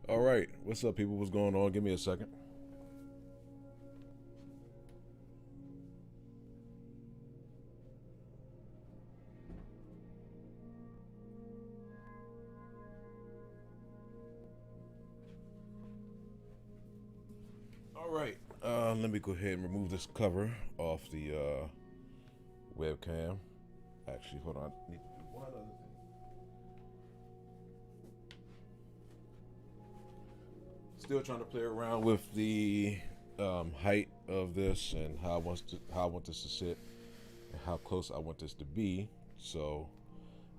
All right, what's up, people? What's going on? Give me a second. All right, let me go ahead and remove this cover off the webcam. Actually, hold on. I need to do one other thing. Still trying to play around with the height of this and how I want this to sit and how close I want this to be. So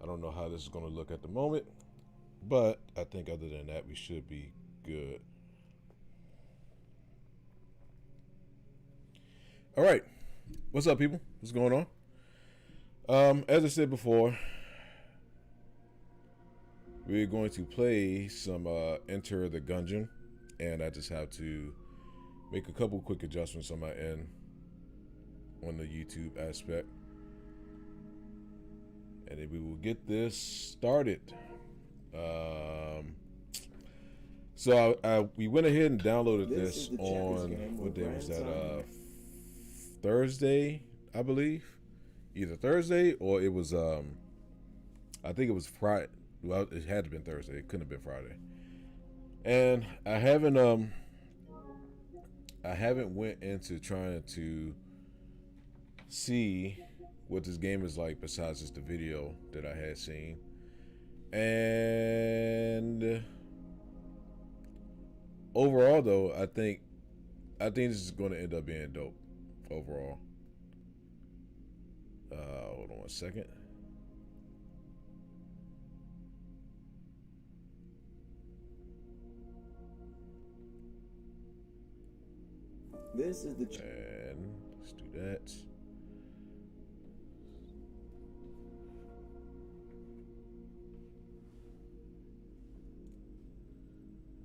I don't know how this is going to look at the moment, but I think other than that, we should be good. All right, what's up, people? What's going on? As I said before, we're going to play some Enter the Gungeon, and I just have to make a couple quick adjustments on my end on the YouTube aspect, and then we will get this started. So we went ahead and downloaded this on, what day was that? Thursday, I believe. Either Thursday or it was I think it was Friday. Well, it had to have been Thursday. It couldn't have been Friday. And I haven't went into trying to see what this game is like besides just the video that I had seen. And overall, though, I think this is going to end up being dope overall. Hold on one second. This is the and let's do that.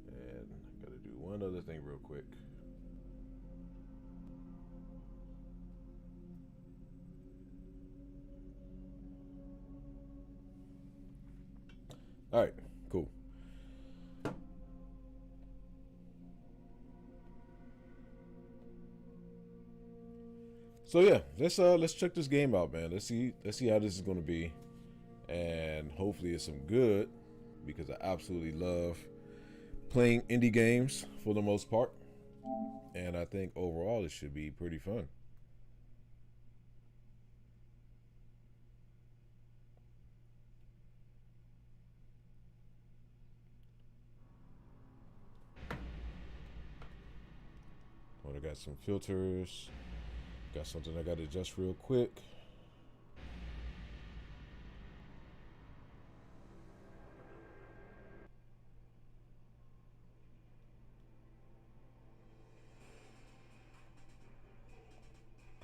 And I gotta do one other thing real quick. All right, cool. So yeah, let's check this game out, man. Let's see how this is gonna be, and hopefully it's some good, because I absolutely love playing indie games for the most part, and I think overall it should be pretty fun. Well, I got some filters. Got something I got to adjust real quick.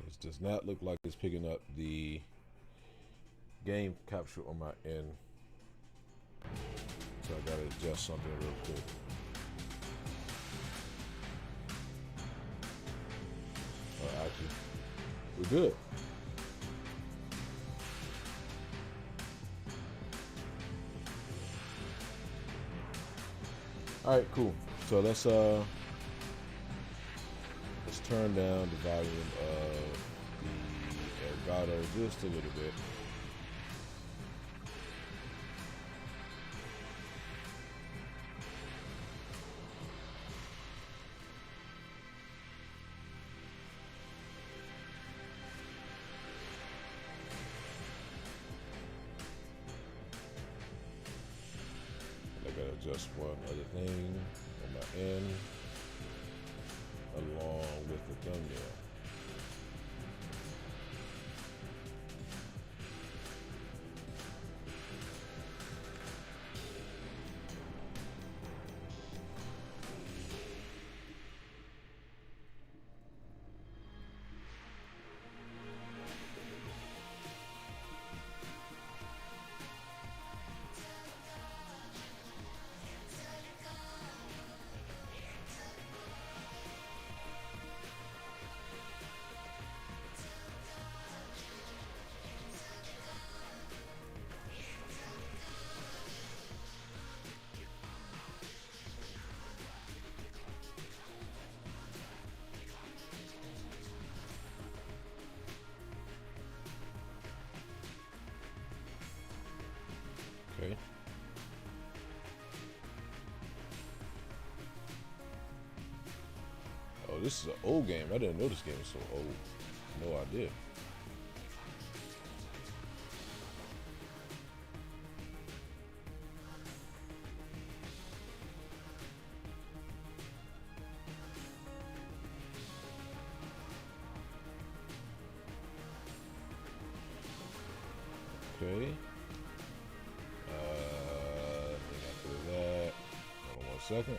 This does not look like it's picking up the game capture on my end. So I got to adjust something real quick. Oh, actually, we're good. All right, cool. So let's turn down the volume of the Elgato just a little bit. I gotta adjust one other thing on my end, along with the thumbnail. this is an old game. I didn't know this game was so old. No idea. Okay. Then after that, hold on 1 second.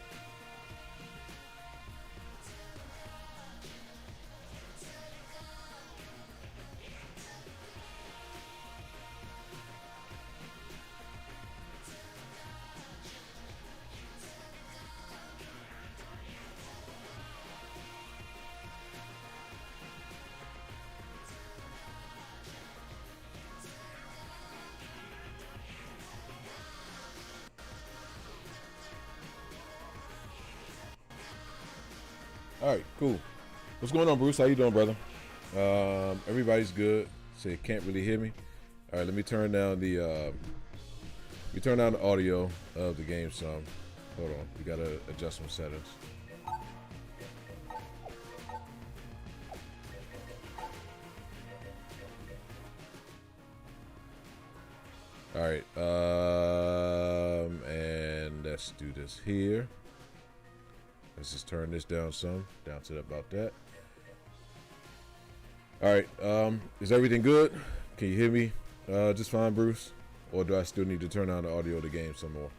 All right, cool. What's going on, Bruce? How you doing, brother? Everybody's good. Say can't really hear me. All right, let me turn down the audio of the game some. Hold on, we gotta adjust some settings. All right, and let's do this here. Let's just turn this down some, down to about that. All right, is everything good? Can you hear me just fine, Bruce? Or do I still need to turn on the audio of the game some more?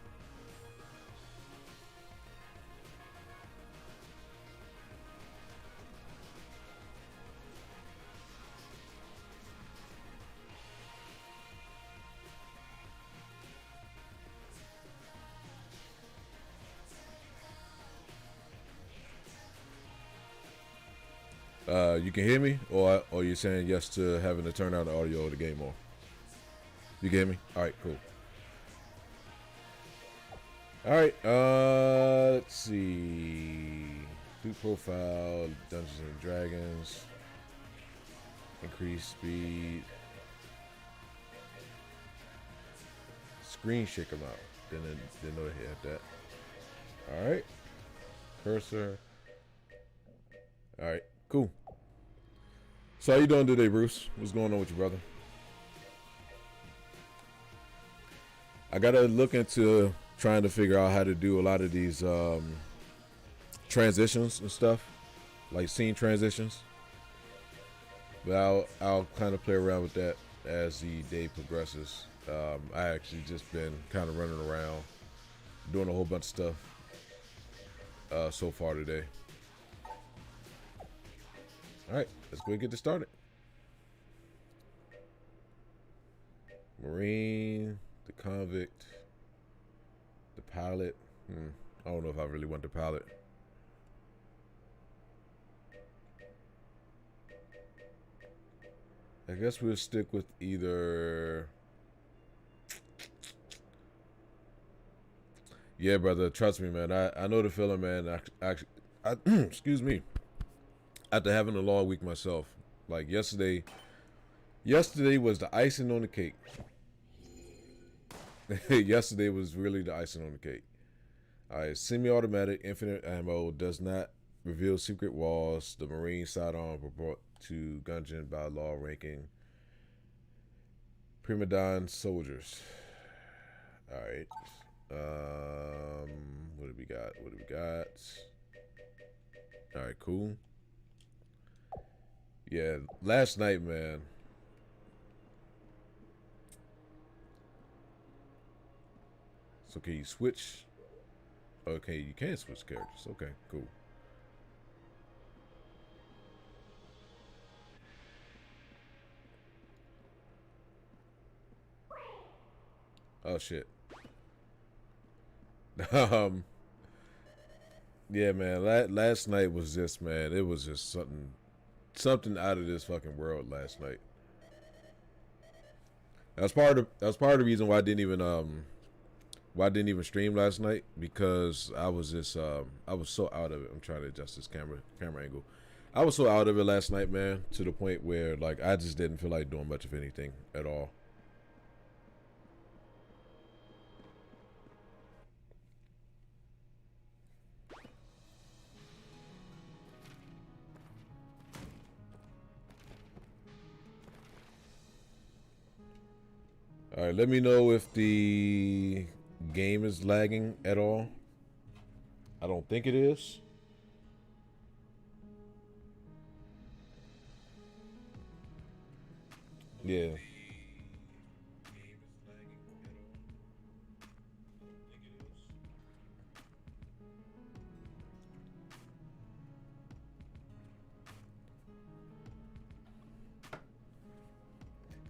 You can hear me, or you're saying yes to having to turn on the audio of the game more? You can hear me? All right, cool. All right, let's see. Do profile, Dungeons and Dragons, increase speed, screen shaker out. Didn't know they had that. All right, cursor. All right, cool. So how you doing today, Bruce? What's going on with you, brother? I gotta look into trying to figure out how to do a lot of these transitions and stuff, like scene transitions. But I'll kind of play around with that as the day progresses. I actually just been kind of running around, doing a whole bunch of stuff so far today. All right, let's go and get this started. Marine, the convict, the pilot. I don't know if I really want the pilot. I guess we'll stick with either. Yeah, brother, trust me, man. I know the feeling, man. I excuse me. After having a long week myself, like yesterday was the icing on the cake. Yesterday was really the icing on the cake. All right, semi-automatic, infinite ammo, does not reveal secret walls. The Marine sidearm were brought to Gungeon by law ranking prima donne soldiers. All right. What do we got? All right, cool. Yeah, last night, man. So can you switch? Okay, you can switch characters. Okay, cool. Oh shit. Yeah, man. Last night was just, man. It was just something out of this fucking world last night. That's part of the reason why I didn't even stream last night, because I was just I was so out of it. I'm trying to adjust this camera angle. I was so out of it last night, man, to the point where like I just didn't feel like doing much of anything at all. All right, let me know if the game is lagging at all. I don't think it is. Yeah.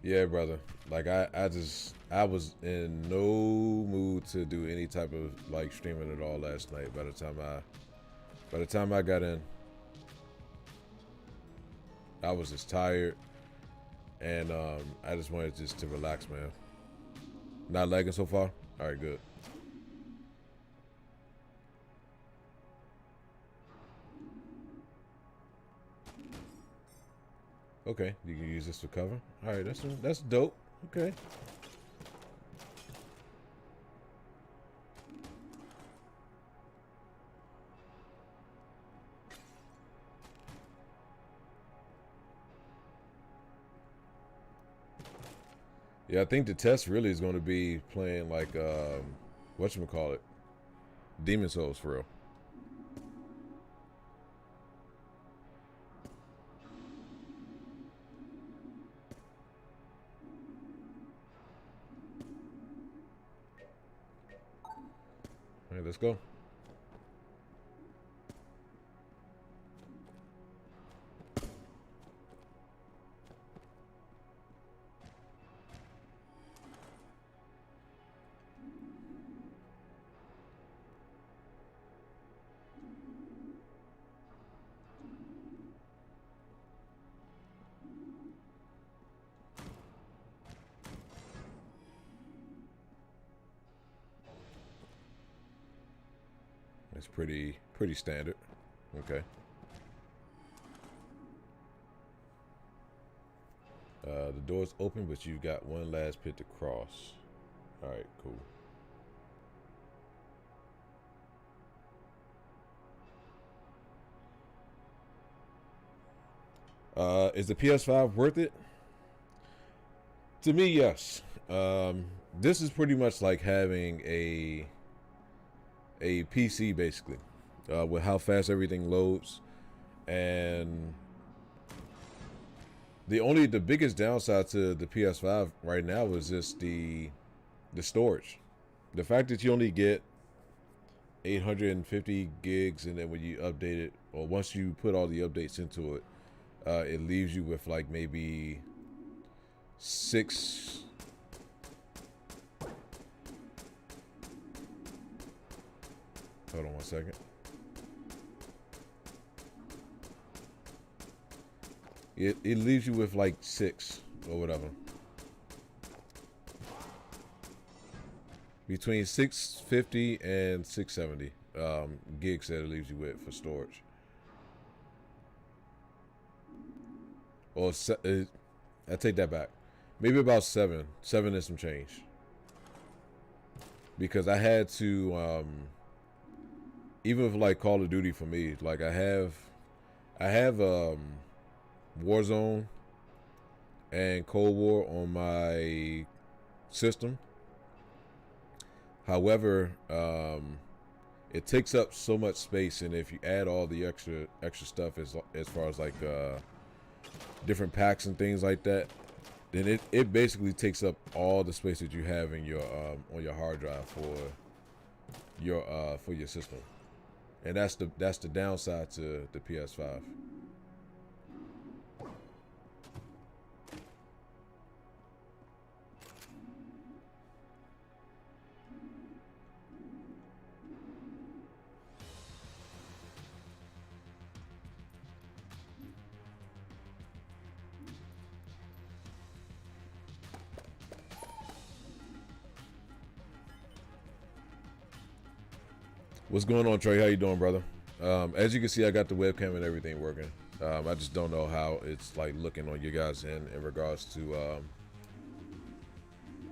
Yeah, brother. Like I was in no mood to do any type of like streaming at all last night. By the time I got in, I was just tired, and I just wanted just to relax, man. Not lagging so far. All right, good. Okay, you can use this for cover. All right, that's dope. Okay. Yeah, I think the test really is going to be playing like whatchamacallit, Demon Souls for real. All right, let's go. It's pretty standard. Okay. The door's open, but you've got one last pit to cross. All right, cool. Is the PS5 worth it? To me, yes. This is pretty much like having a PC basically, with how fast everything loads, and the biggest downside to the PS5 right now is just the storage. The fact that you only get 850 gigs, and then when you update it, or once you put all the updates into it, it leaves you with like maybe six. Hold on one second. It leaves you with like six or whatever. Between 650 and 670 gigs that it leaves you with for storage. Or I take that back. Maybe about seven and some change. Because I had to, even with like Call of Duty for me, like I have Warzone and Cold War on my system. However, it takes up so much space, and if you add all the extra stuff as far as like different packs and things like that, then it basically takes up all the space that you have in your on your hard drive for your system, and that's the downside to the PS5. What's going on, Trey? How you doing, brother? As you can see, I got the webcam and everything working. I just don't know how it's like looking on you guys in regards to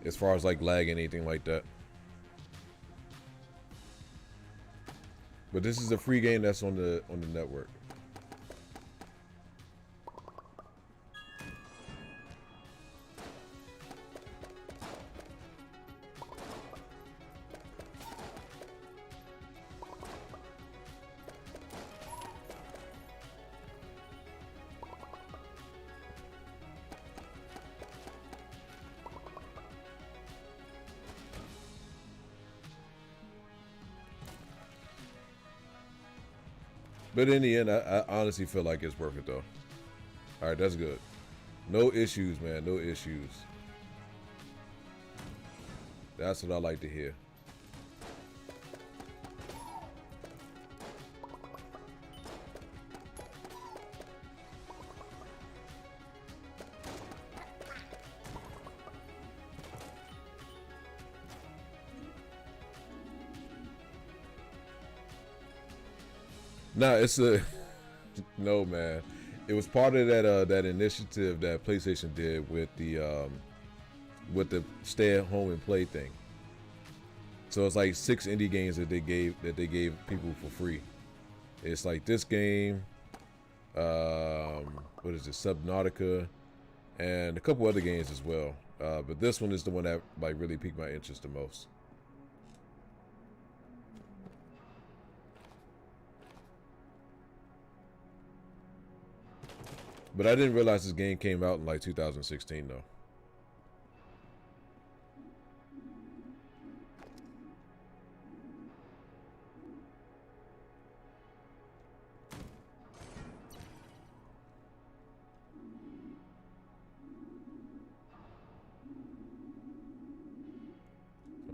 as far as like lag, anything like that. But this is a free game that's on the network. But in the end, I honestly feel like it's worth it though. All right, that's good. No issues, man. No issues. That's what I like to hear. Nah, it's a no, man. It was part of that initiative that PlayStation did with the stay at home and play thing. So it's like 6 indie games that they gave people for free. It's like this game, what is it, Subnautica, and a couple other games as well. But this one is the one that like really piqued my interest the most. But I didn't realize this game came out in like 2016 though.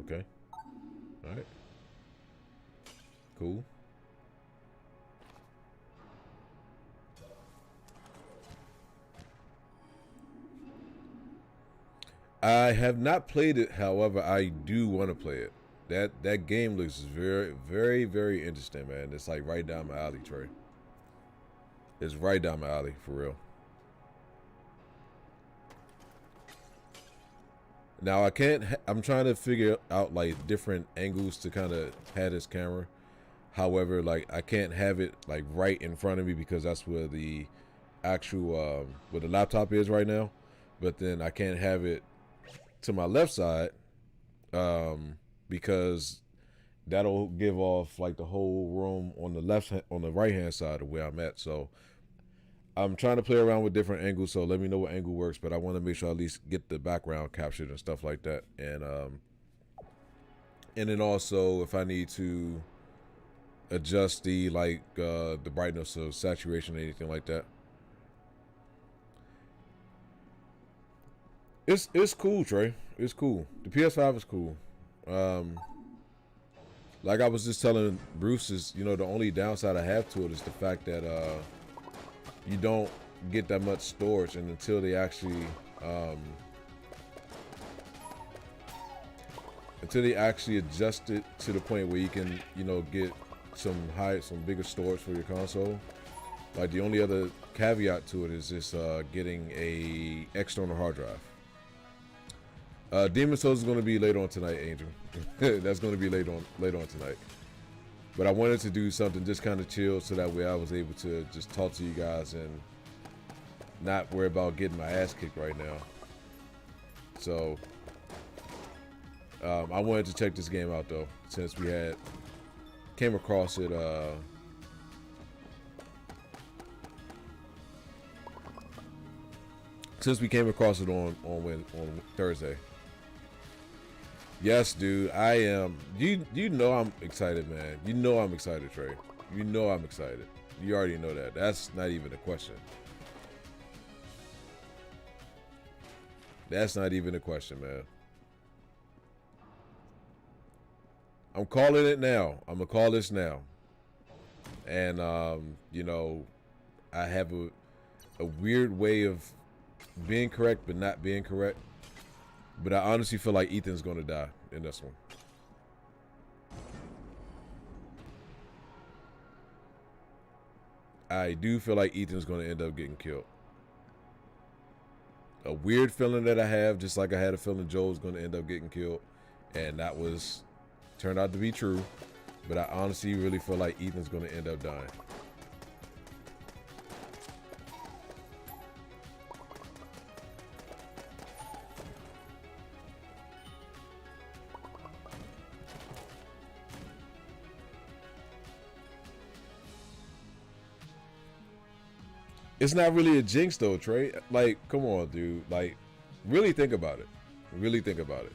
Okay. All right. Cool. I have not played it, however, I do want to play it. That game looks very, very, very interesting, man. It's like right down my alley, Trey. It's right down my alley, for real. Now I can't. I'm trying to figure out like different angles to kind of have this camera. However, like I can't have it like right in front of me because that's where the actual where the laptop is right now. But then I can't have it to my left side because that'll give off like the whole room on the right hand side of where I'm at. So I'm trying to play around with different angles, so let me know what angle works, but I want to make sure I at least get the background captured and stuff like that. And then also if I need to adjust the the brightness or saturation or anything like that. It's cool, Trey. It's cool. The PS5 is cool. Like I was just telling Bruce, is the only downside I have to it is the fact that you don't get that much storage, and until they actually adjust it to the point where you can get some bigger storage for your console. Like the only other caveat to it is just getting a external hard drive. Demon Souls is going to be later on tonight, Angel. That's going to be later on tonight. But I wanted to do something just kind of chill so that way I was able to just talk to you guys and not worry about getting my ass kicked right now. So I wanted to check this game out though, since we came across it on Thursday. Yes, dude, I am. You know I'm excited, man. You know I'm excited, Trey. You know I'm excited. You already know that. That's not even a question. That's not even a question, man. I'm calling it now. I'm gonna call this now. And I have a weird way of being correct but not being correct. But I honestly feel like Ethan's gonna die in this one. I do feel like Ethan's gonna end up getting killed. A weird feeling that I have, just like I had a feeling Joel's gonna end up getting killed, and that turned out to be true. But I honestly really feel like Ethan's gonna end up dying. It's not really a jinx though, Trey. Like, come on, dude. Like, really think about it. Really think about it.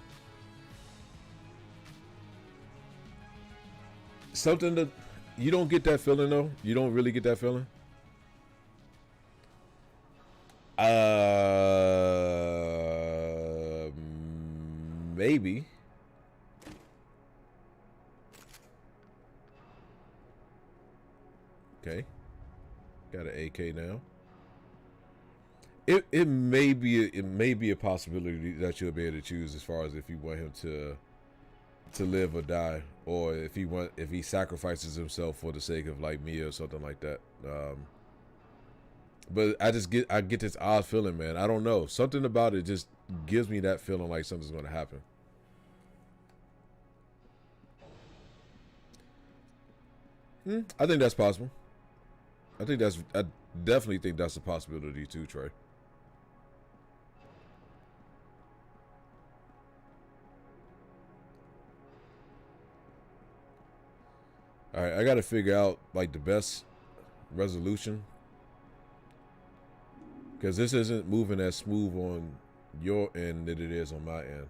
Something that You don't get that feeling though. You don't really get that feeling. Maybe. Okay. Got an AK now. It may be a possibility that you'll be able to choose as far as if you want him to live or die, or if he sacrifices himself for the sake of like me or something like that. But I get this odd feeling, man. I don't know. Something about it just gives me that feeling like something's going to happen. I think that's possible. I definitely think that's a possibility too, Trey. All right, I got to figure out like the best resolution, because this isn't moving as smooth on your end that it is on my end.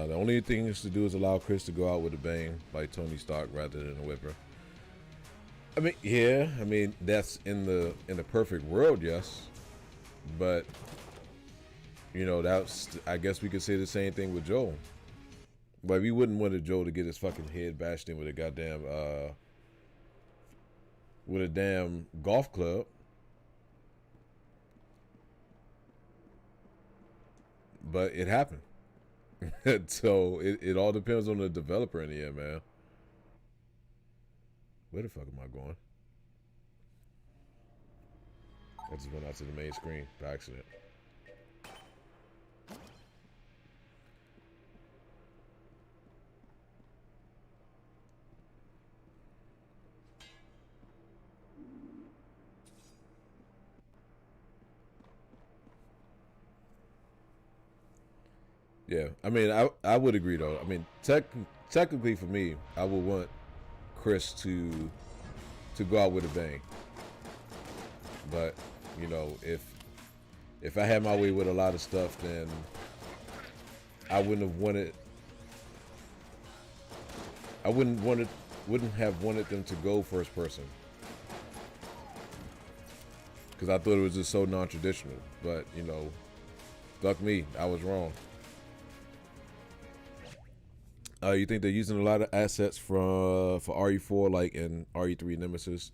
The only thing is to do is allow Chris to go out with a bang, like Tony Stark, rather than a whipper. I mean, yeah, I mean that's in the perfect world, yes, but you know I guess we could say the same thing with Joel. But we wouldn't want Joel to get his fucking head bashed in with a goddamn with a damn golf club. But it happened. So it all depends on the developer in the end, man. Where the fuck am I going? I just went out to the main screen by accident. Yeah, I mean, I would agree though. I mean, technically for me, I would want Chris to go out with a bang. But you know, if I had my way with a lot of stuff, then I wouldn't have wanted them to go first person, because I thought it was just so non-traditional. But you know, fuck me, I was wrong. You think they're using a lot of assets for RE4, like in RE3 Nemesis?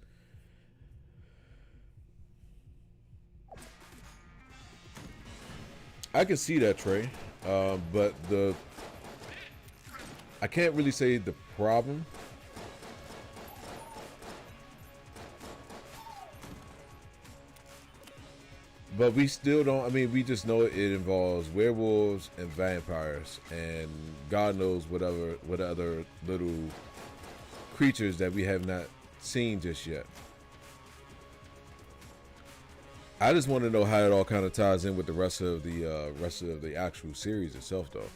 I can see that, Trey, but I can't really say the problem. But we still don't. I mean, we just know it involves werewolves and vampires, and God knows what other little creatures that we have not seen just yet. I just want to know how it all kind of ties in with the rest of the actual series itself, though.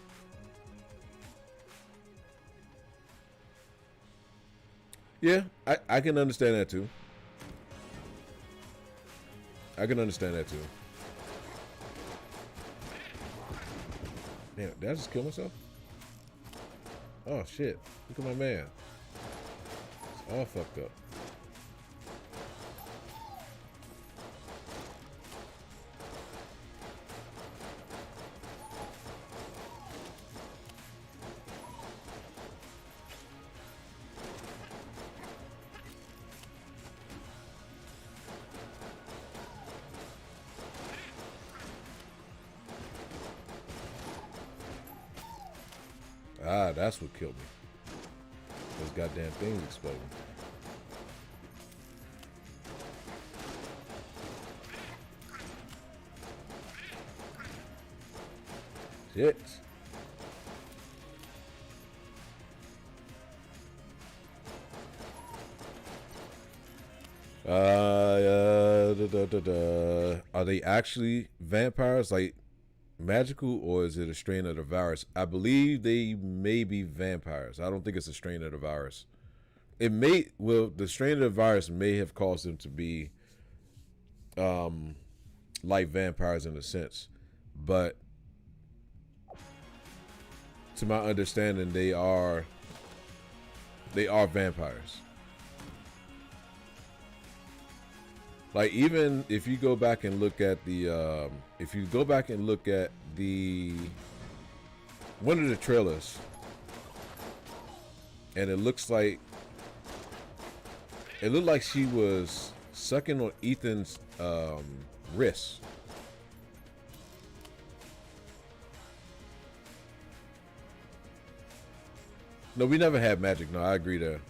Yeah, I can understand that too. I can understand that too. Damn, did I just kill myself? Oh shit! Look at my man. It's all fucked up. Ah, that's what killed me. Those goddamn things exploding. Shit. Are they actually vampires, like magical, or is it a strain of the virus? I believe they may be vampires. I don't think it's a strain of the virus. It may, well, the strain of the virus may have caused them to be like vampires in a sense, but to my understanding, they are vampires. Like, even if you go back and look at the one of the trailers, and it looked like she was sucking on Ethan's wrist. No, we never had magic. No, I agree there.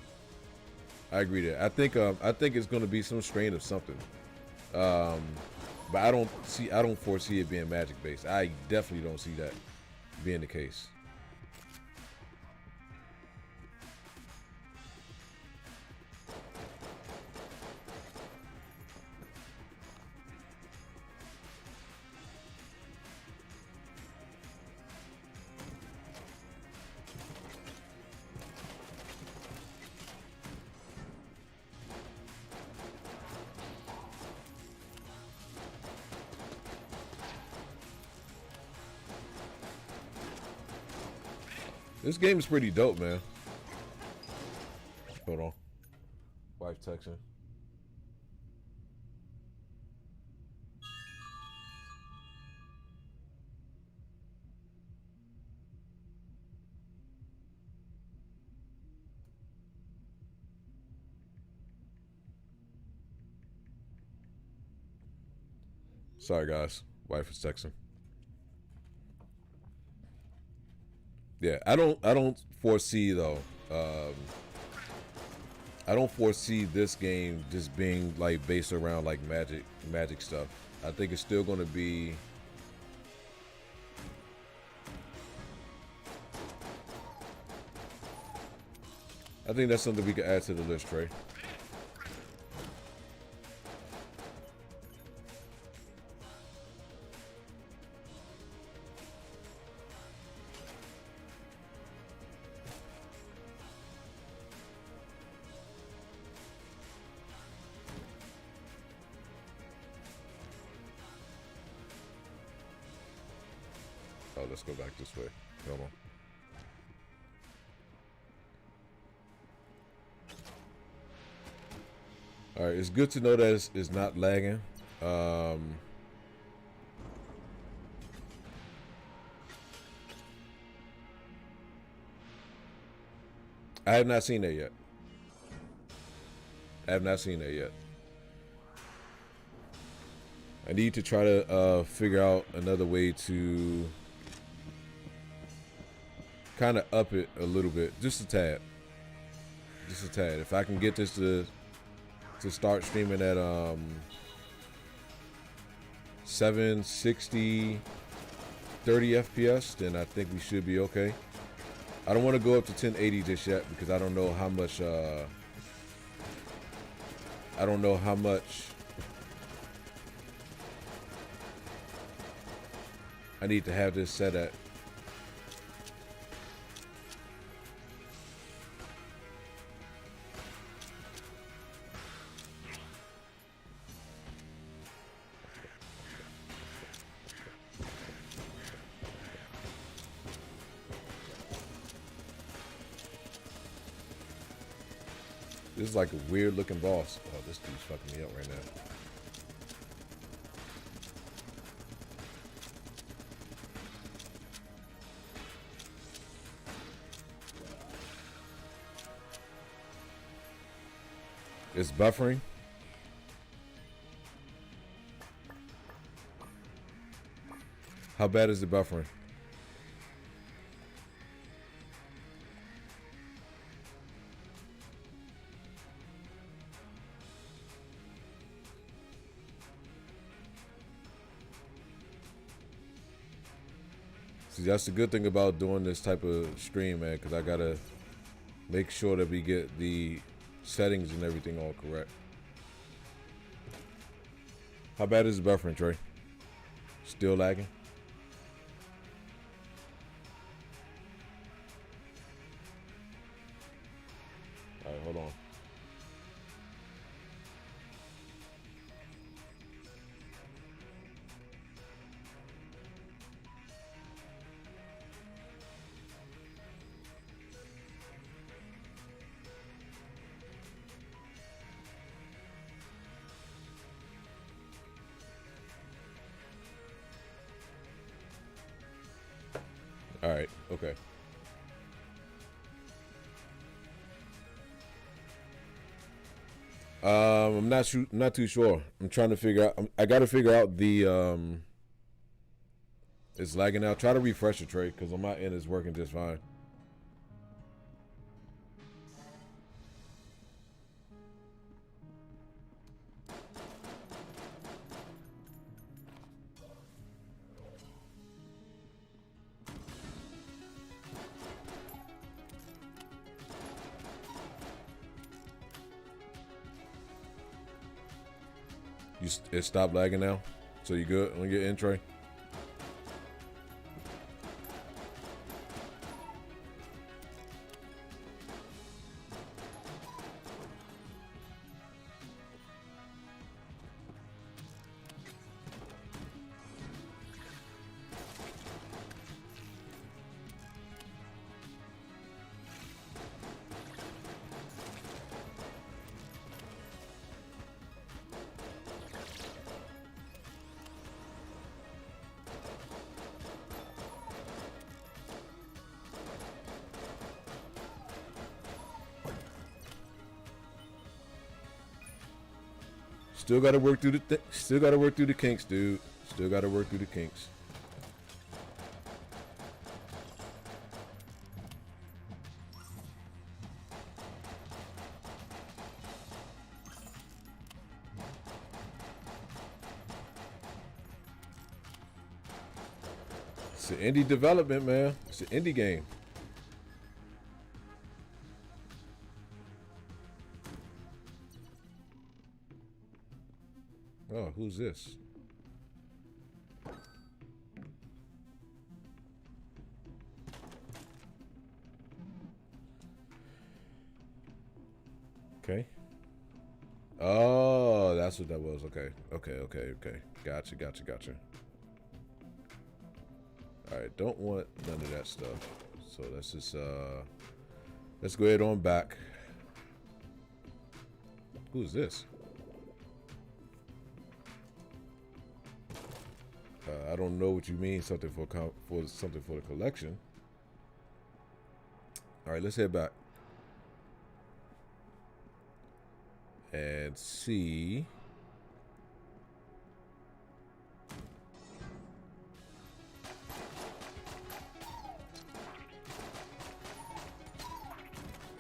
I think it's gonna be some strain of something. But I don't foresee it being magic based. I definitely don't see that being the case. This game is pretty dope, man. Hold on. Wife texting. Sorry, guys. Wife is texting. Yeah, I don't foresee though. I don't foresee this game just being like based around like magic stuff. I think it's still going to be. I think that's something we can add to the list, Trey. Oh, let's go back this way. Come on. All right, it's good to know that it's not lagging. I have not seen that yet. I need to try to figure out another way to kind of up it a little bit, just a tad. If I can get this to start streaming at 760 30 FPS, then I think we should be okay. I don't want to go up to 1080 just yet because I don't know how much I need to have this set at. This is like a weird looking boss. Oh, this dude's fucking me up right now. It's buffering. How bad is the buffering? See, that's the good thing about doing this type of stream, man, because I gotta make sure that we get the settings and everything all correct. How bad is the buffering, Trey? Still lagging? All right, hold on. All right, okay. I'm not too sure. I'm trying to figure out. I got to figure out the. It's lagging out. Try to refresh the tray because on my end it's working just fine. It stopped lagging now, so you good on your end tray? Still got to work through the kinks, dude. Still got to work through the kinks. It's an indie development, man. It's an indie game. Oh, who's this? Okay. Oh, that's what that was. Okay. Gotcha. All right, don't want none of that stuff. So let's just let's go ahead on back. Who's this? I don't know what you mean. Something for the collection. All right, let's head back and see.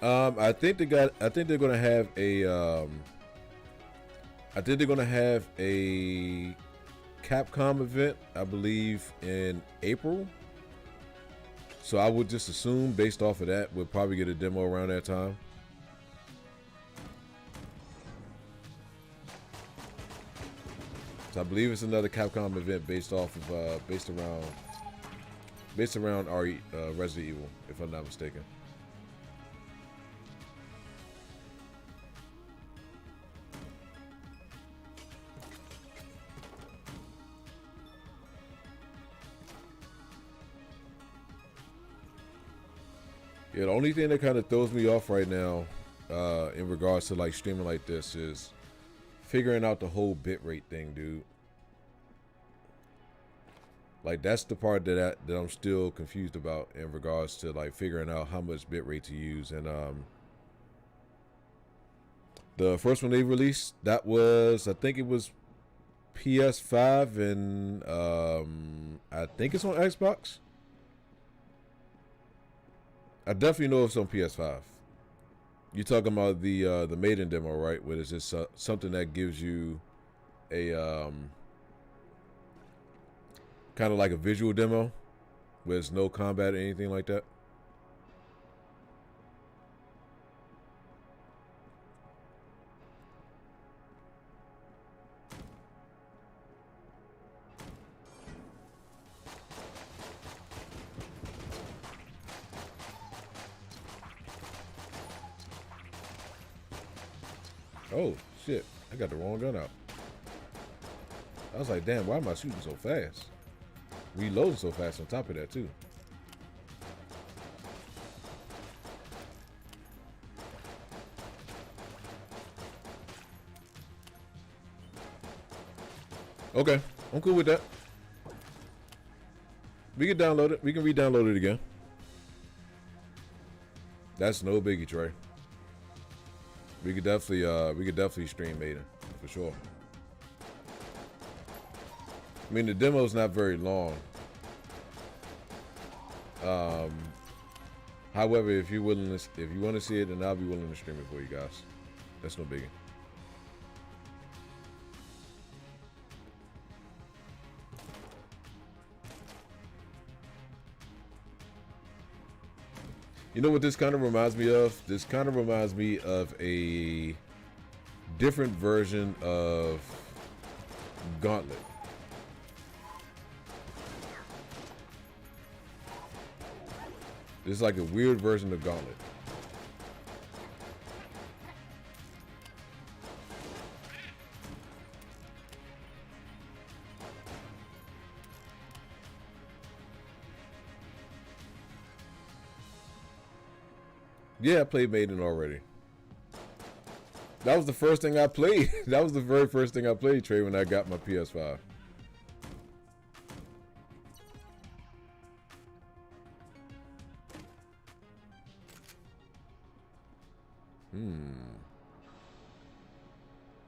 I think they're gonna have a. I think they're gonna have a Capcom event, I believe, in April. So I would just assume, based off of that, we'll probably get a demo around that time. So I believe it's another Capcom event based around our Resident Evil, if I'm not mistaken. Yeah, the only thing that kind of throws me off right now, in regards to like streaming like this, is figuring out the whole bitrate thing, dude. Like that's the part that I'm still confused about in regards to like figuring out how much bitrate to use. And the first one they released, that was, I think it was PS5, and I think it's on Xbox. I definitely know it's on PS5. You're talking about the Maiden demo, right? Where it's just something that gives you a kind of like a visual demo. where there's no combat or anything like that? Oh, shit. I got the wrong gun out. I was like, damn, why am I shooting so fast? Reloading so fast on top of that, too. Okay, I'm cool with that. We can download it. We can re-download it again. That's no biggie, Trey. We could definitely stream Maiden for sure. I mean, the demo's not very long. However, if you want to see it, then I'll be willing to stream it for you guys. That's no biggie. You know what this kind of reminds me of? This kind of reminds me of a different version of Gauntlet. It's like a weird version of Gauntlet. Yeah, I played Maiden already. That was the first thing I played. That was the very first thing I played, Trey, when I got my PS5.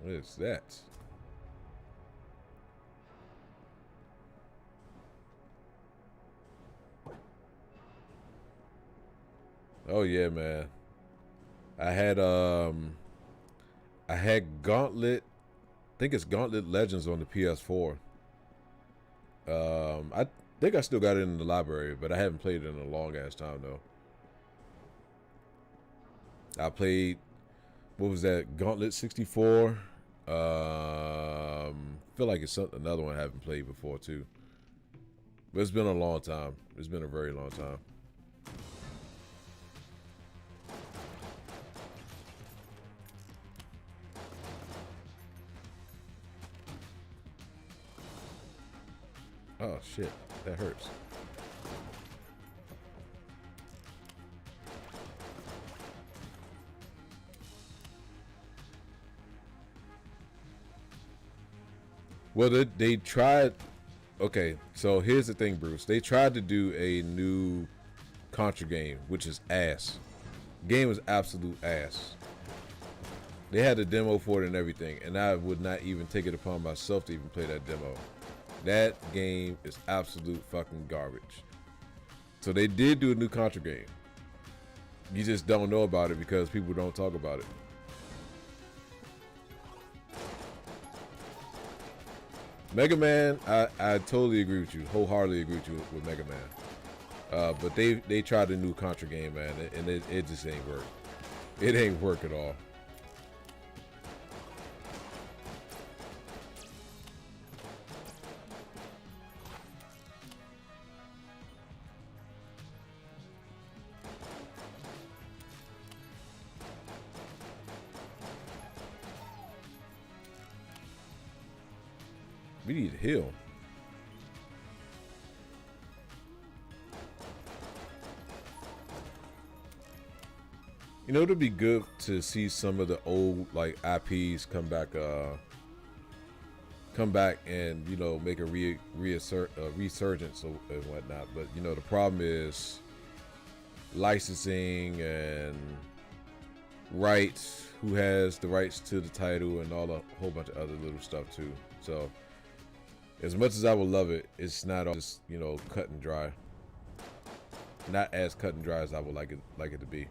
What is that? Oh yeah, man. I had Gauntlet. I think it's Gauntlet Legends on the PS4. I think I still got it in the library, but I haven't played it in a long ass time though. I played, what was that? Gauntlet 64. Feel like it's another one I haven't played before too. But it's been a long time. It's been a very long time. Oh shit, that hurts. Well, they tried. Okay, so here's the thing, Bruce. They tried to do a new Contra game, which is ass. Game is absolute ass. They had a demo for it and everything, and I would not even take it upon myself to even play that demo. That game is absolute fucking garbage. So they did do a new Contra game. You just don't know about it because people don't talk about it. Mega Man, I totally agree with you. Wholeheartedly agree with you with Mega Man. But they tried a new Contra game, man, and it just ain't work. It ain't work at all. We need to heal. You know, it'd be good to see some of the old like IPs come back and, you know, make a resurgence and whatnot. But you know, the problem is licensing and rights. Who has the rights to the title and a whole bunch of other little stuff too. So, as much as I would love it, it's not all just, you know, cut and dry. Not as cut and dry as I would like it to be.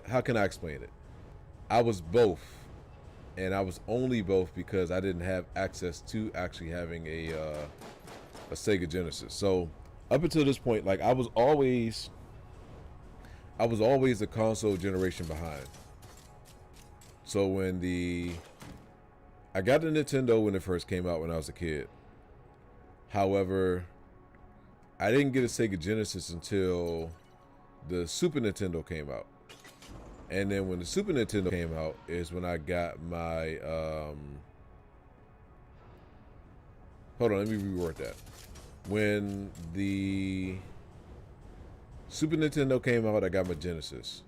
How can I explain it? I was both, and I was only both because I didn't have access to actually having a Sega Genesis. So up until this point, like I was always a console generation behind. So I got the Nintendo when it first came out when I was a kid. However, I didn't get a Sega Genesis until the Super Nintendo came out. And then when the Super Nintendo came out is when I got my hold on, let me reword that. When the Super Nintendo came out, I got my Genesis.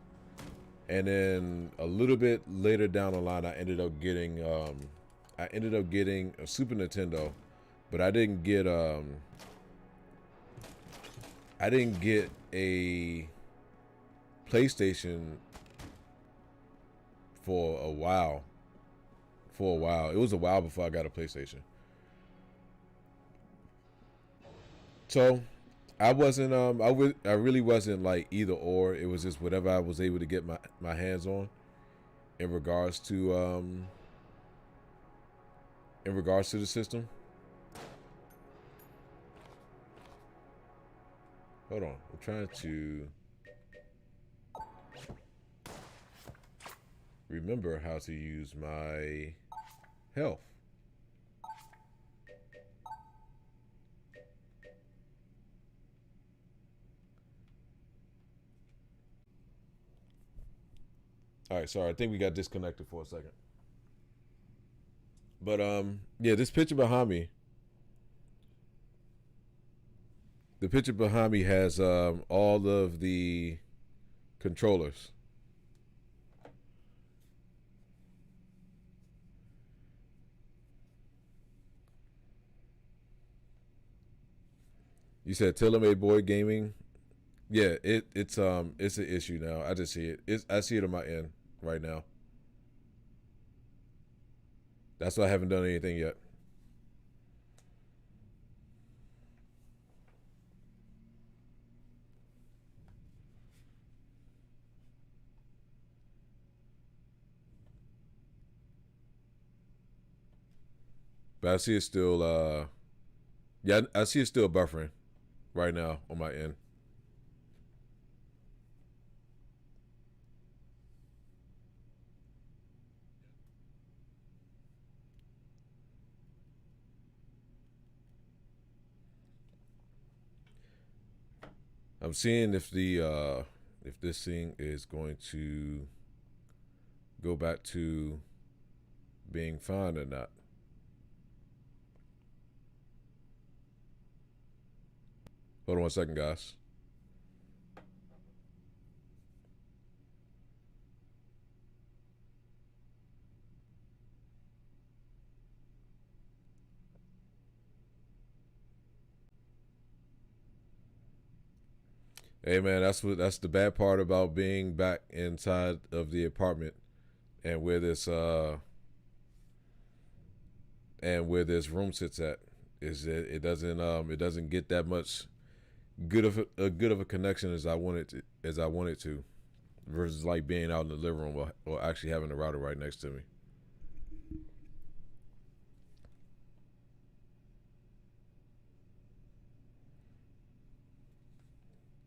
And then a little bit later down the line, I ended up getting a Super Nintendo, but I didn't get a PlayStation for a while. It was a while before I got a PlayStation. So I wasn't I really wasn't like either or. It was just whatever I was able to get my hands on in regards to the system. Hold on. I'm trying to remember how to use my health. All right, sorry. I think we got disconnected for a second. But yeah, this picture behind me. The picture behind me has all of the controllers. You said Taylormadeboi Gaming. Yeah, it's an issue now. I just see it. I see it on my end right now. That's why I haven't done anything yet. But I see it still yeah, I see it still buffering right now on my end. I'm seeing if this thing is going to go back to being fine or not. Hold on 1 second, guys. Hey man, that's the bad part about being back inside of the apartment and where this room sits at is that it doesn't get that much good of a connection as I wanted to versus like being out in the living room or actually having the router right next to me.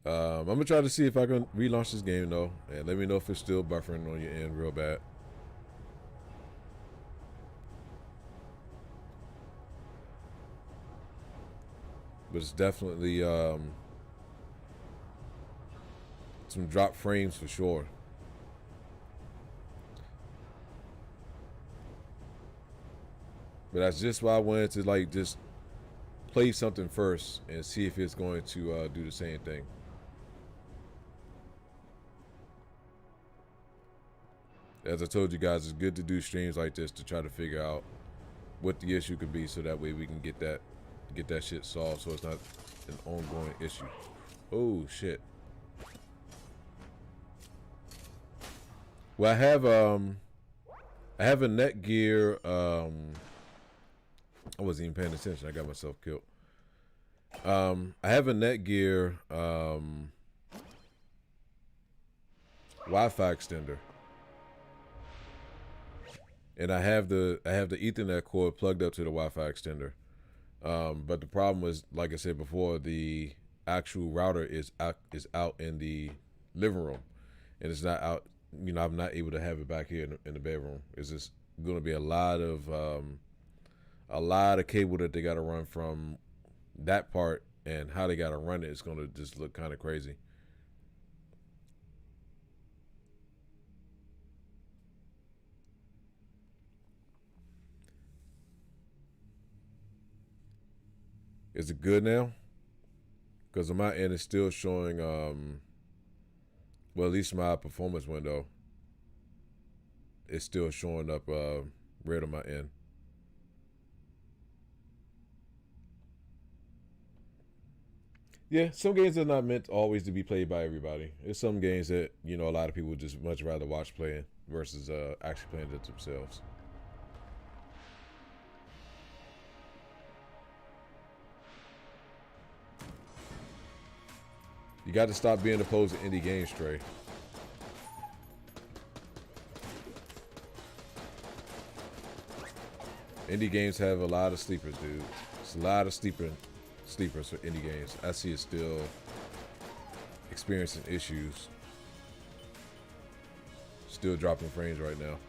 I'm gonna try to see if I can relaunch this game though, and let me know if it's still buffering on your end real bad. But it's definitely some drop frames for sure. But that's just why I wanted to like just play something first and see if it's going to do the same thing. As I told you guys, it's good to do streams like this to try to figure out what the issue could be, so that way we can get that shit solved, so it's not an ongoing issue. Oh shit. Well, I have a Netgear. I wasn't even paying attention. I got myself killed. I have a Netgear Wi-Fi extender. and I have the Ethernet cord plugged up to the Wi-Fi extender. But the problem was, like I said before, the actual router is out in the living room, and it's not out. I'm not able to have it back here in the bedroom. It's just going to be a lot of cable that they got to run from that part, and how they got to run it. It's going to just look kind of crazy. Is it good now? Because on my end, it's still showing. Well, at least my performance window is still showing up red on my end. Yeah, some games are not meant always to be played by everybody. There's some games that a lot of people would just much rather watch playing versus actually playing it themselves. You got to stop being opposed to indie games, Trey. Indie games have a lot of sleepers, dude. It's a lot of sleepers for indie games. I see it still experiencing issues. Still dropping frames right now.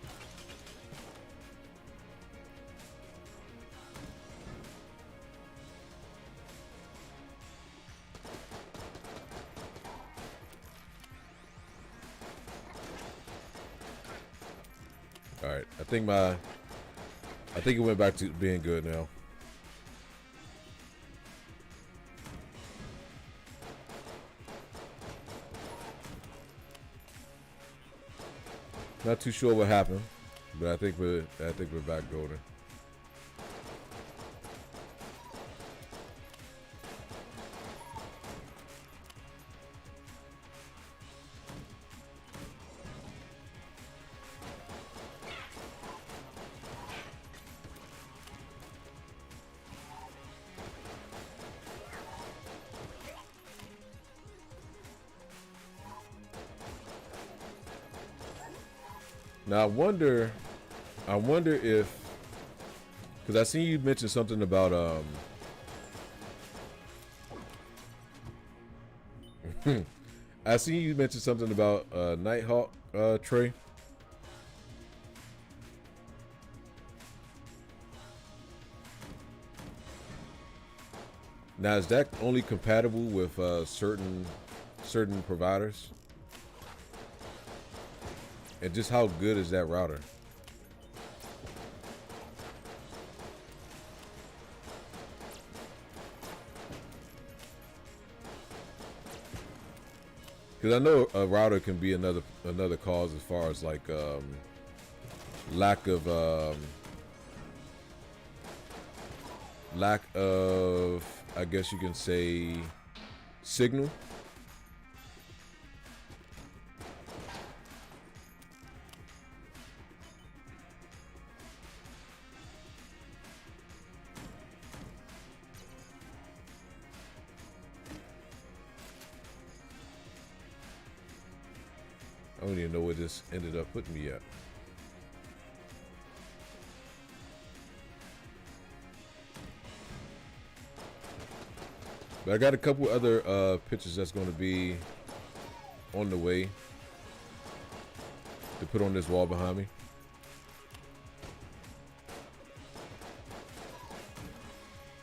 All right, I think it went back to being good now. Not too sure what happened, but I think we're back golden. Now I wonder if, because I seen you mention something about I seen you mention something about Nighthawk, Trey. Now is that only compatible with certain providers? And just how good is that router? Because I know a router can be another cause as far as like lack of I guess you can say signal. I don't even know where this ended up putting me at. But I got a couple other pictures that's going to be on the way to put on this wall behind me.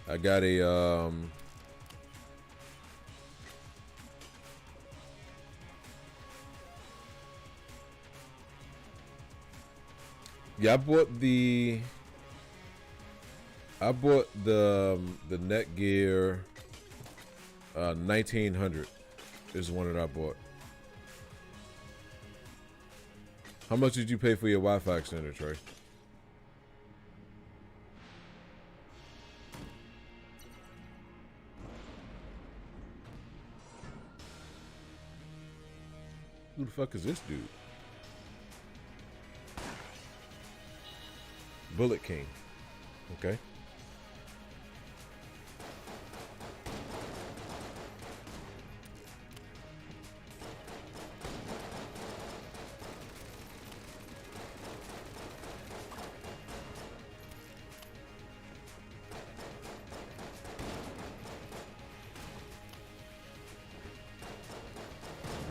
I got a yeah, I bought the Netgear 1900 is the one that I bought. How much did you pay for your Wi-Fi extender, Trey? Who the fuck is this dude? Bullet King. Okay.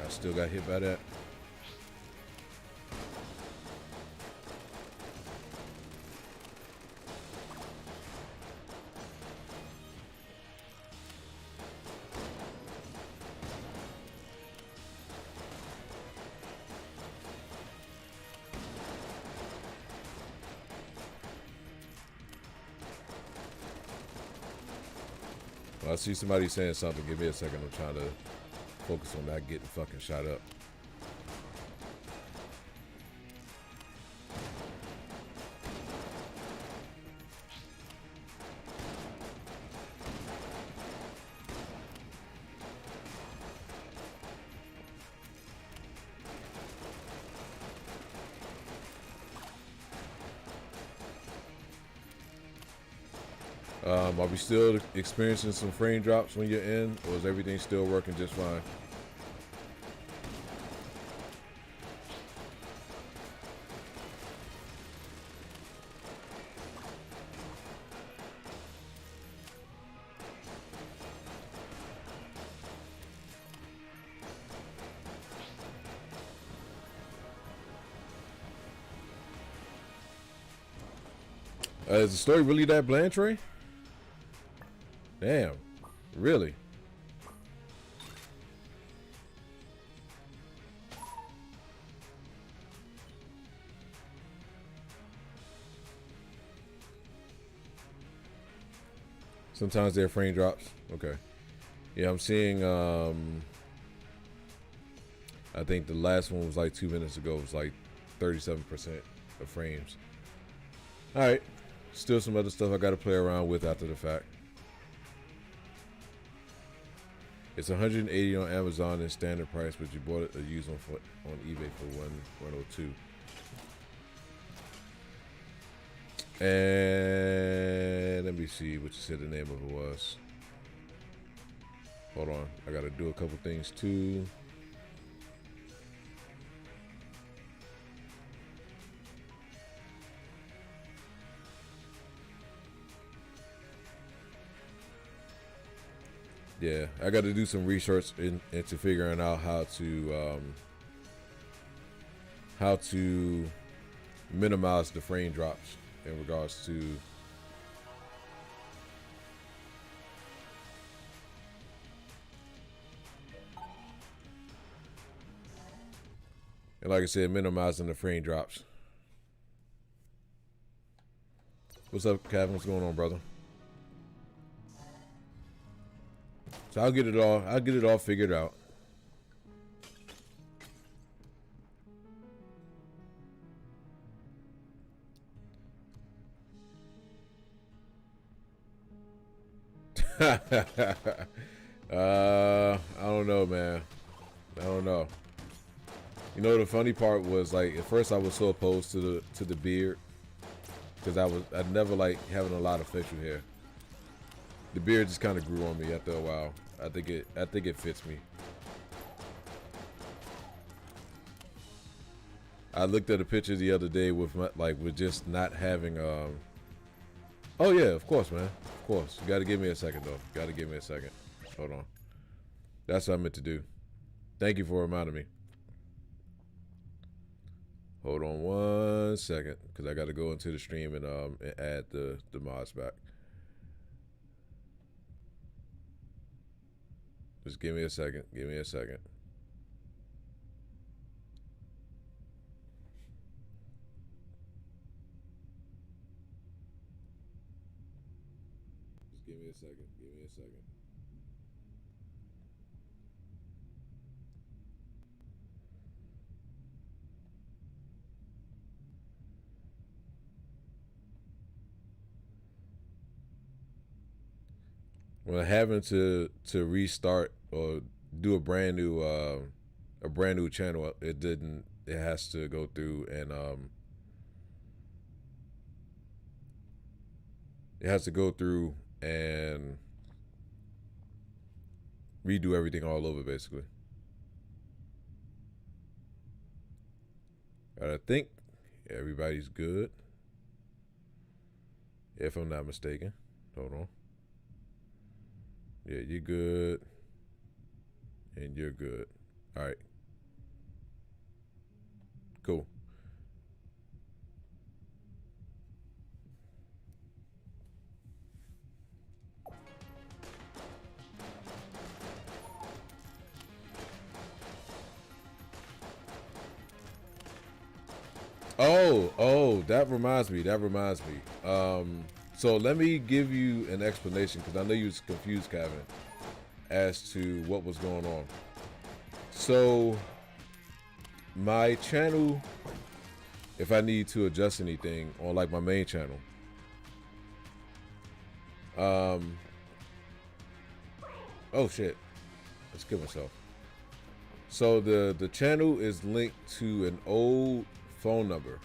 I still got hit by that. I see somebody saying something. Give me a second. I'm trying to focus on not getting fucking shot up. Are we still experiencing some frame drops when you're in, or is everything still working just fine? Is the story really that bland, Trey? Damn, really? Sometimes they're frame drops. Okay. Yeah, I'm seeing, I think the last one was like 2 minutes ago. It was like 37% of frames. All right. Still some other stuff I got to play around with after the fact. It's $180 on Amazon in standard price, but you bought it a used one on eBay for $102. And let me see what you said the name of it was. Hold on, I gotta do a couple things too. Yeah, I got to do some research into figuring out how to minimize the frame drops in regards to and like I said, minimizing the frame drops. What's up, Kevin? What's going on, brother? So I'll get it all figured out. I don't know, man. I don't know. You know, the funny part was, like, at first I was so opposed to the beard because I never like having a lot of facial hair. The beard just kind of grew on me after a while. I think it fits me. I looked at a picture the other day with with just not having Oh yeah, of course, man. Of course. You got to give me a second though. Got to give me a second. Hold on. That's what I meant to do. Thank you for reminding me. Hold on 1 second, because I got to go into the stream and add the mods back. Just give me a second. Give me a second. Just give me a second. Give me a second. Well, having to restart or do a brand new channel, it has to go through and it has to go through and redo everything all over, basically. I think everybody's good, if I'm not mistaken. Hold on. Yeah, you're good. And you're good. All right. Oh, that reminds me. That reminds me. So let me give you an explanation because I know you was confused, Kevin, as to what was going on. So my channel, if I need to adjust anything on like my main channel, oh shit, let's kill myself. So the channel is linked to an old phone number,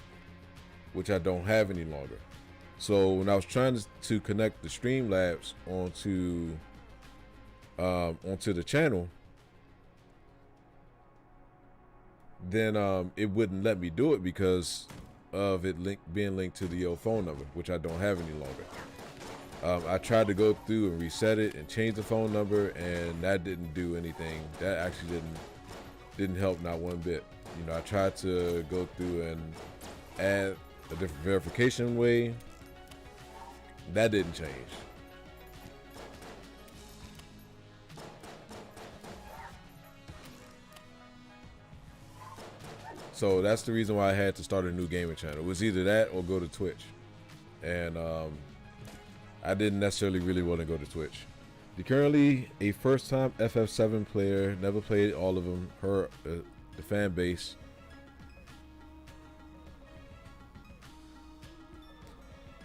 which I don't have any longer. So when I was trying to connect the Streamlabs onto the channel, then it wouldn't let me do it because of it being linked to the old phone number, which I don't have any longer. I tried to go through and reset it and change the phone number, and that didn't do anything. That actually didn't help, not one bit. You know, I tried to go through and add a different verification way. That didn't change. So that's the reason why I had to start a new gaming channel. It was either that or go to Twitch. And I didn't necessarily really want to go to Twitch. You're currently a first-time FF7 player, never played all of them, the fan base.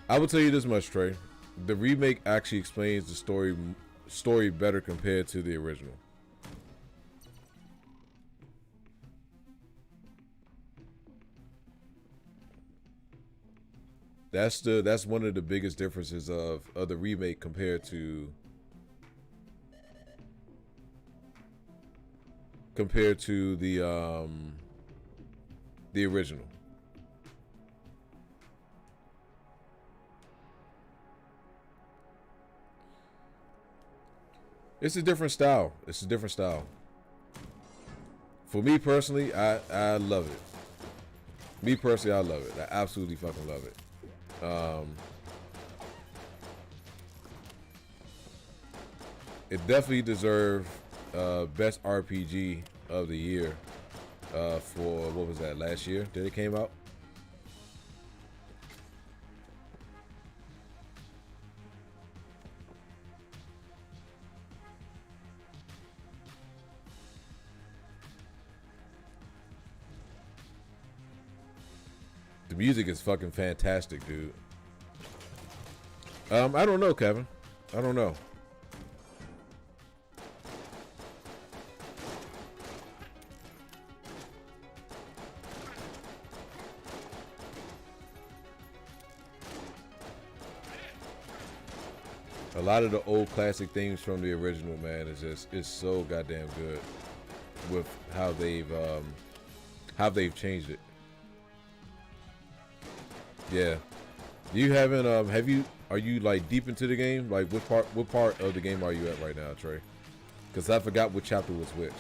I will tell you this much, Trey. The remake actually explains the story better compared to the original. That's one of the biggest differences of the remake compared to the original. It's a different style. It's a different style. For me personally, I love it. Me personally, I love it. I absolutely fucking love it. It definitely deserved best RPG of the year for what was that, last year that it came out. The music is fucking fantastic, dude. I don't know, Kevin. I don't know. A lot of the old classic themes from the original, man, is so goddamn good with how they've changed it. Yeah. You haven't are you like deep into the game? Like what part of the game are you at right now, Trey? Because I forgot what chapter was which.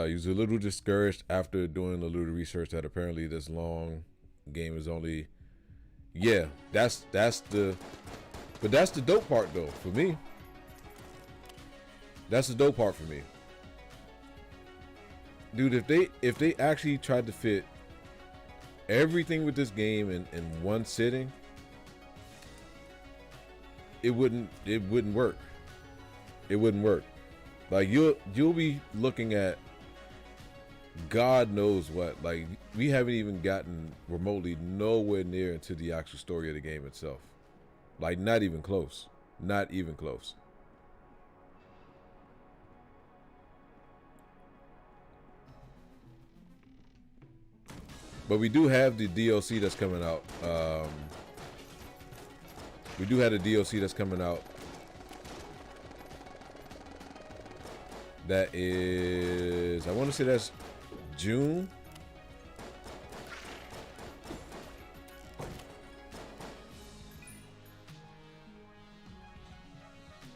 He was a little discouraged after doing a little research that apparently this long game is only, yeah, that's the dope part though for me. That's the dope part for me, dude. If they actually tried to fit everything with this game in one sitting, it wouldn't work. It wouldn't work. Like you'll be looking at God knows what. Like, we haven't even gotten remotely nowhere near into the actual story of the game itself. Like, not even close. Not even close. But we do have the DLC that's coming out. We do have the DLC that's coming out. That is, I want to say that's June.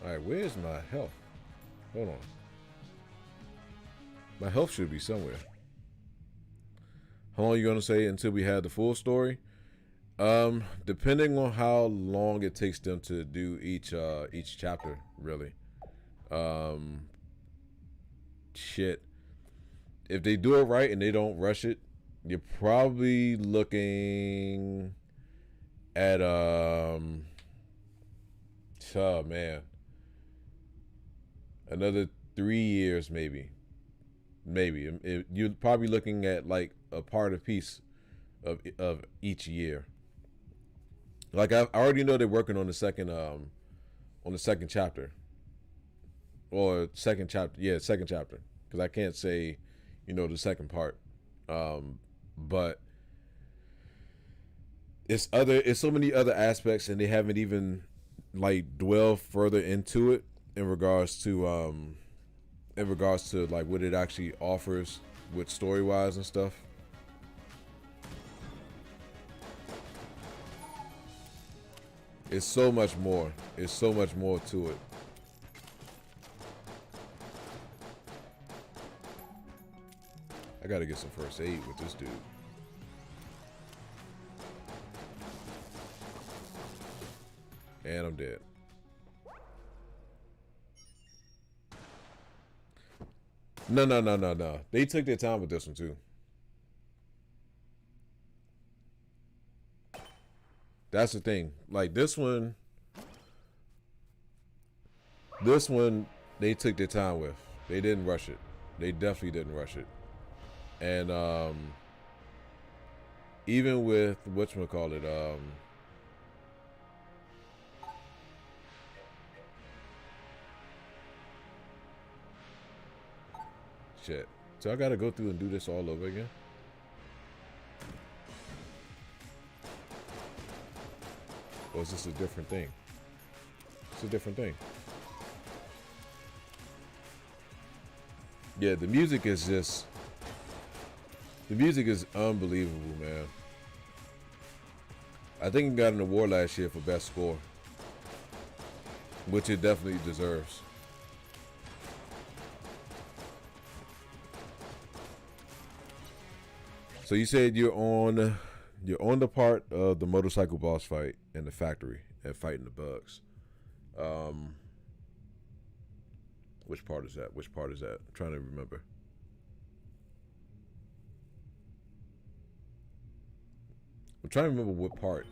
All right, where's my health? Hold on. My health should be somewhere. How long are you gonna say until we have the full story? Depending on how long it takes them to do each chapter, really. Shit. If they do it right and they don't rush it, you're probably looking at oh man, another 3 years maybe. You're probably looking at like a part of piece of each year. Like I already know they're working on the second chapter, or second chapter. Yeah, second chapter. Because I can't say, the second part. But it's so many other aspects, and they haven't even like dwell further into it in regards to like what it actually offers with story wise and stuff. It's so much more. It's so much more to it. I gotta get some first aid with this dude. And I'm dead. No. They took their time with this one too. That's the thing. Like this one, they took their time with. They didn't rush it. They definitely didn't rush it. And even with whatchamacallit, shit. So I gotta go through and do this all over again. Or is this a different thing? It's a different thing. Yeah, the music is unbelievable, man. I think it got an award last year for best score, which it definitely deserves. So you said you're on the part of the motorcycle boss fight in the factory and fighting the bugs. Which part is that? I'm trying to remember. I'm trying to remember what part.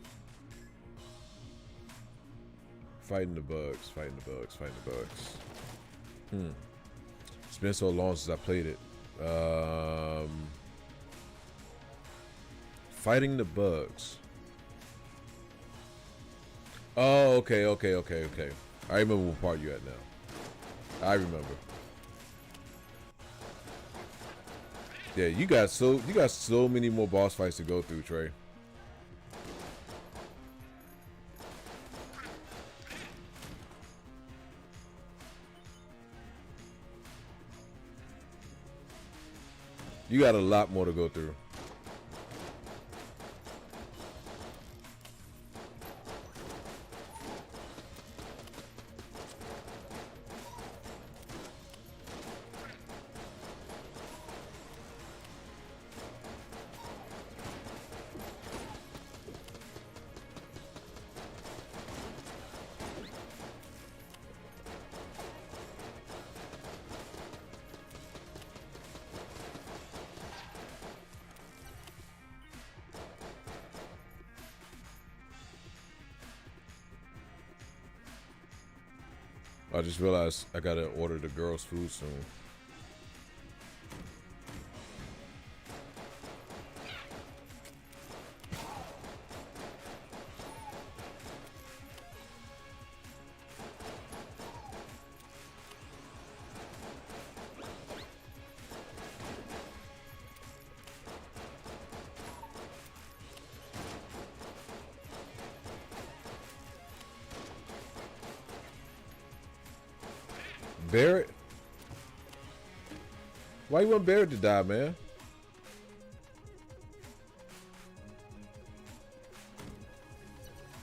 Fighting the bugs. It's been so long since I played it. Fighting the bugs. Oh, okay. I remember what part you're at now. I remember. Yeah, you got so many more boss fights to go through, Trey. You got a lot more to go through. I just realized I gotta order the girls' food soon. Barrett? Why you want Barrett to die, man?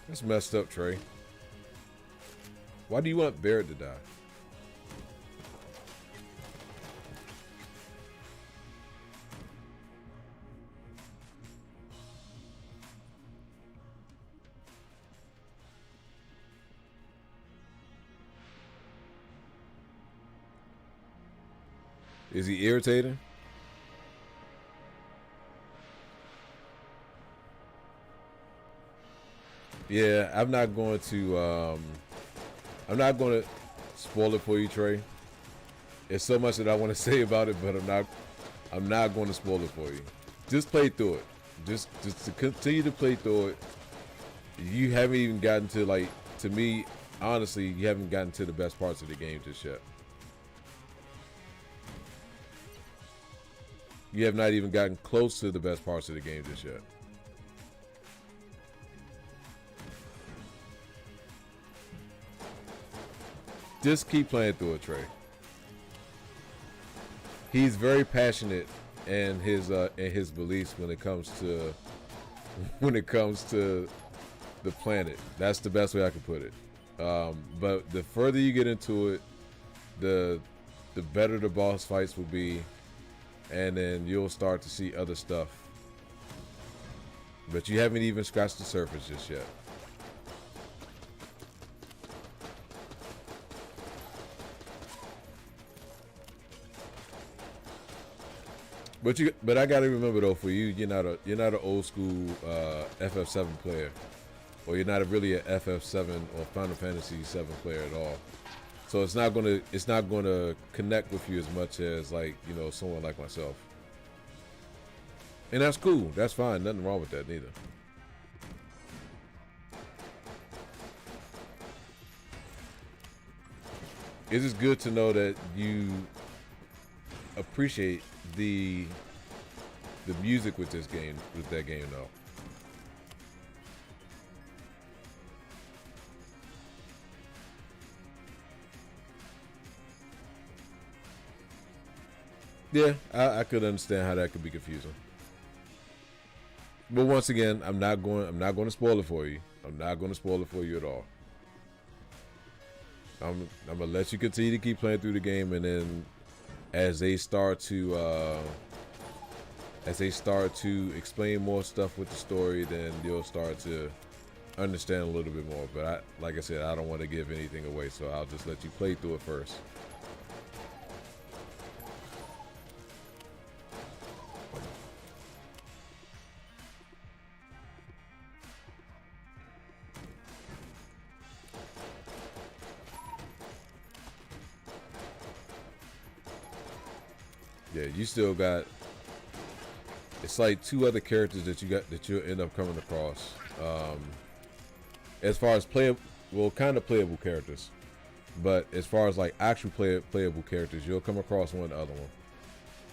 That's messed up, Trey. Why do you want Barrett to die? Is he irritating? Yeah, I'm not going to spoil it for you, Trey. There's so much that I want to say about it, but I'm not going to spoil it for you. Just play through it. Just to continue to play through it. You haven't even gotten to, like, to me, honestly, you haven't gotten to the best parts of the game just yet. You have not even gotten close to the best parts of the game just yet. Just keep playing through it, Trey. He's very passionate in his beliefs when it comes to the planet. That's the best way I can put it. But the further you get into it, the better the boss fights will be, and then you'll start to see other stuff. But you haven't even scratched the surface just yet. But I gotta remember though, for you, you're not an old school FF7 player, or you're not really a FF7 or Final Fantasy 7 player at all. So it's not gonna connect with you as much as, like, you know, someone like myself. And that's cool. That's fine. Nothing wrong with that neither. It's just good to know that you appreciate the music with that game though. Yeah, I could understand how that could be confusing. But once again, I'm not going to spoil it for you. I'm not going to spoil it for you at all. I'm gonna let you continue to keep playing through the game, and then as they start to explain more stuff with the story, then you'll start to understand a little bit more. But like I said, I don't want to give anything away, so I'll just let you play through it first. Yeah, you still got, it's like 2 other characters that you'll end up coming across. As far as kind of playable characters, but as far as like actual playable characters, you'll come across one other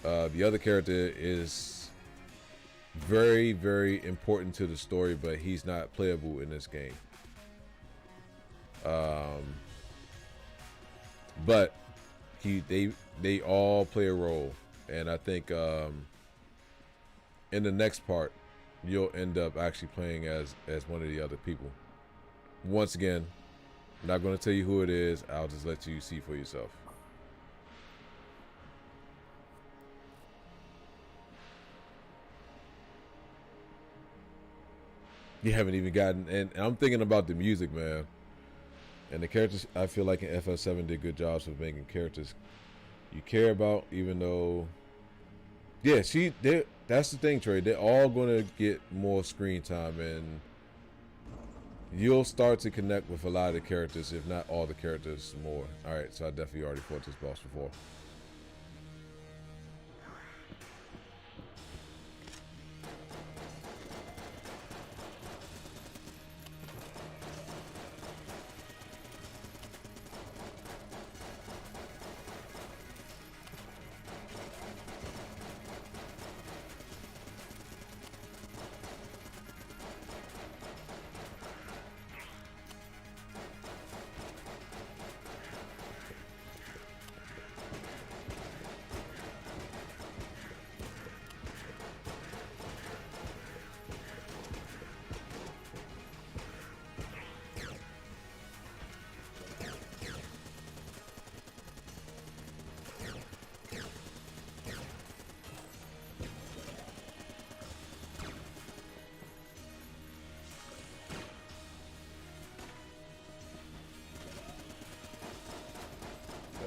one. The other character is very, very important to the story, but he's not playable in this game. But they all play a role. And I think in the next part, you'll end up actually playing as one of the other people. Once again, I'm not going to tell you who it is. I'll just let you see for yourself. You haven't even gotten, and I'm thinking about the music, man. And the characters, I feel like in FF7 did good jobs of making characters you care about, even though, yeah, that's the thing, Trey. They're all gonna get more screen time, and you'll start to connect with a lot of the characters, if not all the characters, more. All right, so I definitely already fought this boss before.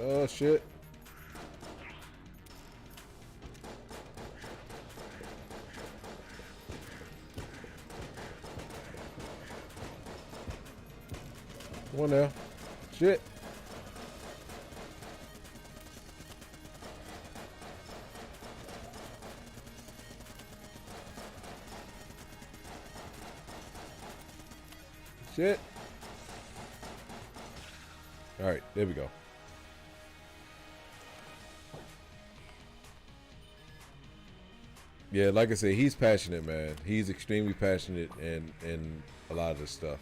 Oh shit. Come on now. Shit. Shit. All right, there we go. Yeah, like I said, he's passionate, man. He's extremely passionate in a lot of this stuff.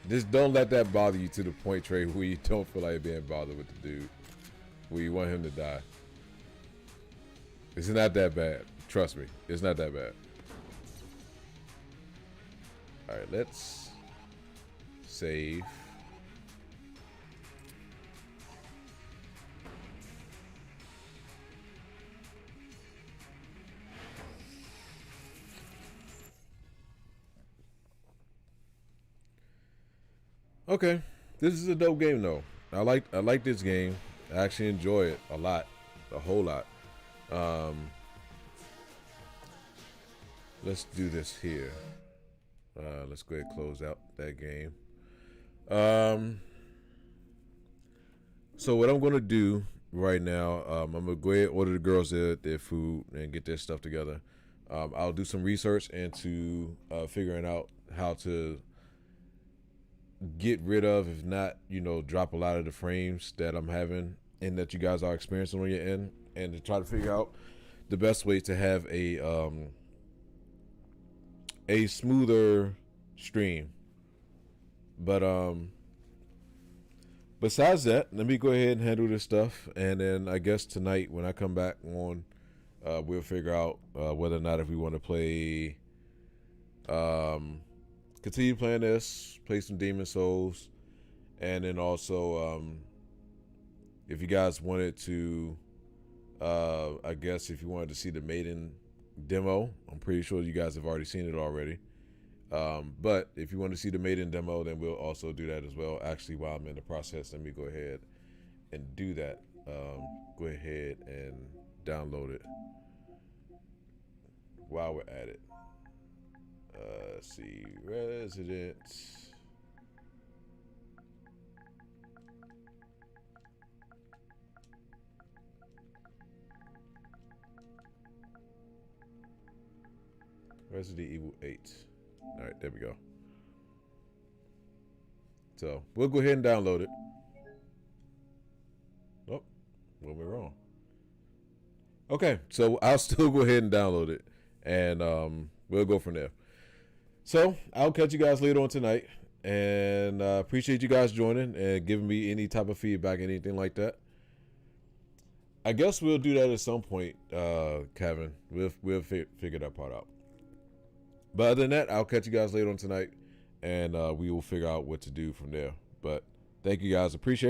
Just don't let that bother you to the point, Trey, where you don't feel like being bothered with the dude. Where you want him to die. It's not that bad. Trust me. It's not that bad. Alright, let's save. Okay, this is a dope game though. I like this game. I actually enjoy it a lot, a whole lot. Let's do this here. Let's go ahead and close out that game. So what I'm gonna do right now, I'm gonna go ahead and order the girls their food and get their stuff together. I'll do some research into figuring out how to get rid of, if not, drop a lot of the frames that I'm having and that you guys are experiencing on your end, and to try to figure out the best way to have a smoother stream. But besides that, let me go ahead and handle this stuff, and then I guess tonight when I come back on, we'll figure out whether or not if we want to play continue playing this, play some Demon Souls, and then also if you guys wanted to, I guess if you wanted to see the Maiden demo, I'm pretty sure you guys have already seen it already. But if you want to see the Maiden demo, then we'll also do that as well. Actually, while I'm in the process, let me go ahead and do that. Go ahead and download it while we're at it. Let's see, Resident. Resident Evil 8. All right, there we go. So we'll go ahead and download it. Oh, went wrong. Okay, so I'll still go ahead and download it, and we'll go from there. So I'll catch you guys later on tonight, and appreciate you guys joining and giving me any type of feedback, anything like that. I guess we'll do that at some point, Kevin. We'll figure that part out. But other than that, I'll catch you guys later on tonight, and we will figure out what to do from there. But thank you guys. Appreciate it.